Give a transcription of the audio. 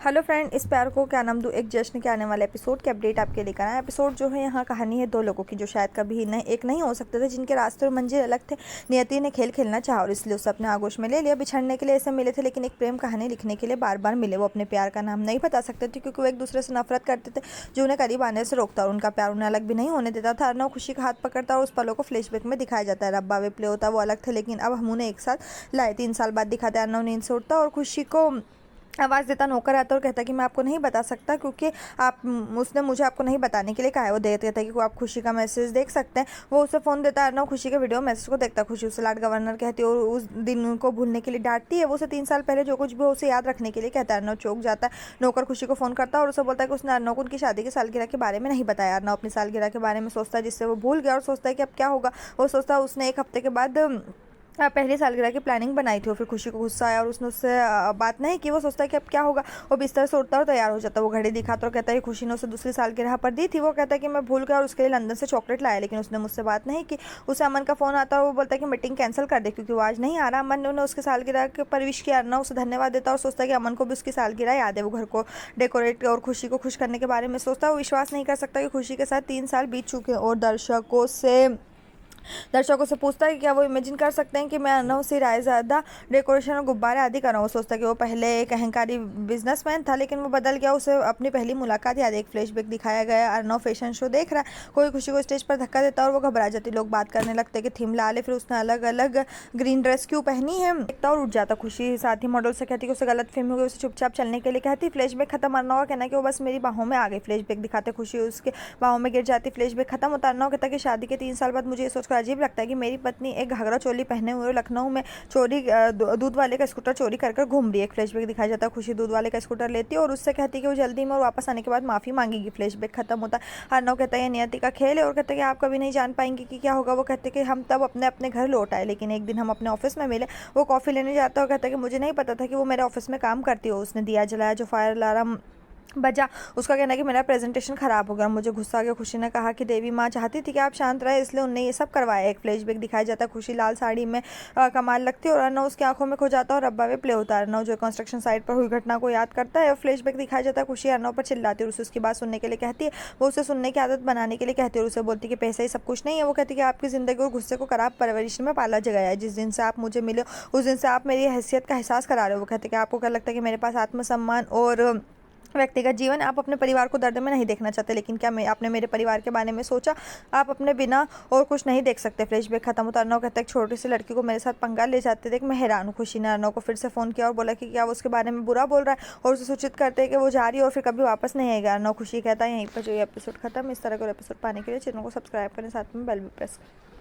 Hello friend, इस प्यार को क्या नाम दूँ एक जश्न के आने वाले एपिसोड की अपडेट आपके लेकर आया। एपिसोड जो है यहाँ कहानी है दो लोगों की जो शायद कभी एक नहीं हो सकते थे, जिनके रास्ते और मंजिल अलग थे। नियति ने खेल खेलना चाहा और इसलिए उसे अपने आगोश में ले लिया। बिछड़ने के लिए ऐसे मिले थे, लेकिन एक प्रेम कहानी लिखने के लिए बार बार मिले। वो अपने प्यार का नाम नहीं बता सकते थे क्योंकि वो एक दूसरे से नफरत करते थे, जो उन्हें करीब आने से रोकता और उनका प्यार उन्हें अलग भी नहीं होने देता था। अर्नव खुशी का हाथ पकड़ता और उस पलों को फ्लैशबैक में दिखाया जाता है। रब्बा वे प्ले होता वो अलग थे, लेकिन अब हम उन्हें एक साथ लाए। 3 साल बाद दिखाते अर्नव नींद से उठता और खुशी को आवाज़ देता नौकर आता और कहता कि मैं आपको नहीं बता सकता क्योंकि आप उसने मुझे आपको नहीं बताने के लिए कहा है। वो कहता है कि आप खुशी का मैसेज देख सकते हैं। वो उसे फ़ोन देता है। अर्नव खुशी के वीडियो मैसेज को देखता। खुशी उसे लॉर्ड गवर्नर कहती है और उस दिन उनको भूलने के लिए डांटती है। वो उसे 3 साल पहले जो कुछ भी हो उसे याद रखने के लिए कहता है। अर्नव चौंक जाता है। नौकर खुशी को फ़ोन करता है और उसे बोलता है कि उसने अर्नव को उनकी शादी की सालगिरह के बारे में नहीं बताया। अर्नव अपनी सालगिरह के बारे में सोचता है, जिससे वो भूल गया और सोचता है कि अब क्या होगा। वो सोचता है उसने 1 हफ्ते के बाद पहली सालगिरह की प्लानिंग बनाई थी और फिर खुशी को गुस्सा आया और उसने उससे बात नहीं की। वो सोचता है कि अब क्या होगा। वो बिस्तर से उठता और तैयार हो जाता है। वो घड़ी दिखाता और कहता है कि खुशी ने उसे दूसरी सालगिरह पर दी थी। वो कहता है कि मैं भूल गया और उसके लिए लंदन से चॉकलेट लाया, लेकिन उसने मुझसे बात नहीं की। उसे अमन का फ़ोन आता है और वो बोलता है कि मीटिंग कैंसिल कर दे क्योंकि वो आज नहीं आ रहा। अमन ने उन्हें उसकी सालगिरह के पर विश किया। अर्नव उसे धन्यवाद देता और सोचता है कि अमन को भी उसकी सालगिरह याद है। वो घर को डेकोरेट और खुशी को खुश करने के बारे में सोचता है। वो विश्वास नहीं कर सकता कि खुशी के साथ 3 साल बीत चुके हैं और दर्शकों से पूछता है कि क्या वो इमेजिन कर सकते हैं कि मैं अर्नव से राय ज़्यादा डेकोरेशन और गुब्बारे आदि कर रहा हूँ। वो सोचता है कि वो पहले एक अहंकारी बिजनेसमैन था, लेकिन वो बदल गया। उसे अपनी पहली मुलाकात याद। एक फ्लैशबैक दिखाया गया। अर्नव फैशन शो देख रहा है। कोई खुशी को स्टेज पर धक्का देता है और वो घबरा जाती। लोग बात करने लगते हैं कि थीम लाल है, फिर उसने अलग अलग ग्रीन ड्रेस क्यों पहनी है। देखता और उठ जाता। खुशी साथ ही मॉडल से कहती कि उसे गलत फहमी हो गई। उसे चुपचाप चलने के लिए कहती। फ्लैशबैक खत्म। अर्नव का कहना है कि वो बस मेरी बाहों में आ गई। फ्लैशबैक दिखाते खुशी उसके बाहों में गिर जाती। फ्लैशबैक खत्म होता। अर्नव कहता कि शादी के 3 साल बाद मुझे ये सोचकर अजीब लगता है कि मेरी पत्नी एक घाघरा चोली पहने हुए लखनऊ में दूध वाले का स्कूटर चोरी कर घूम रही है। एक फ्लैशबैक दिखाया जाता है। खुशी दूध वाले का स्कूटर लेती है और उससे कहती है कि वो जल्दी में और वापस आने के बाद माफ़ी मांगेगी। फ्लैशबैक खत्म होता है। अर्नव कहता है ये नियति का खेल है और कहते हैं कि आप कभी नहीं जान पाएंगे कि क्या होगा। वो कहते हैं कि हम तब अपने अपने घर लौट आए, लेकिन एक दिन हम अपने ऑफिस में मिले। वो कॉफ़ी लेने जाता है और कहता है कि मुझे नहीं पता था कि वो मेरे ऑफिस में काम करती हो। उसने दिया जलाया जो फायर अलार्म बजा। उसका कहना है कि मेरा प्रेजेंटेशन खराब हो गया। मुझे गुस्सा आ गया। खुशी ने कहा कि देवी माँ चाहती थी कि आप शांत रहे, इसलिए उन्हें ये सब करवाया। एक फ्लैशबैक दिखाया जाता है। खुशी लाल साड़ी में कमाल लगती है और अर्नव उसकी आंखों में खो जाता है और रब्बा वे प्ले होता है। अर्नव जो कंस्ट्रक्शन साइट पर हुई घटना को याद करता है और फ्लैशबैक दिखाया जाता है। खुशी अर्नव पर चिल्लाती है और उसे उसकी बात सुनने के लिए कहती है। वो उसे सुनने की आदत बनाने के लिए कहती है और उसे बोलती है कि पैसा ही सब कुछ नहीं है। वो कहती है कि आपकी ज़िंदगी और गुस्से को खराब परवरिश में पाला जगह है। जिस दिन से आप मुझे मिले उस दिन से आप मेरी हैसियत का एहसास करा रहे हो। वो कहते हैं कि आपको क्या लगता है कि मेरे पास आत्मसम्मान और व्यक्तिगत जीवन, आप अपने परिवार को दर्द में नहीं देखना चाहते, लेकिन क्या मैं आपने मेरे परिवार के बारे में सोचा। आप अपने बिना और कुछ नहीं देख सकते। फ्लैशबैक खत्म होता। अर्नव कहता है छोटी सी लड़की को मेरे साथ पंगा ले जाते देख मैं हैरान हूँ। खुशी ने अर्नव को फिर से फ़ोन किया और बोला कि क्या वो उसके बारे में बुरा बोल रहा है और उसे सूचित करते हैं कि वो जा रही है और फिर कभी वापस नहीं आएगा। अर्नव खुशी कहता है यहीं पर जो ये एपिसोड खत्म। इस तरह का एपिसोड पाने के लिए चैनल को सब्सक्राइब करें, साथ में बेल भी प्रेस करें।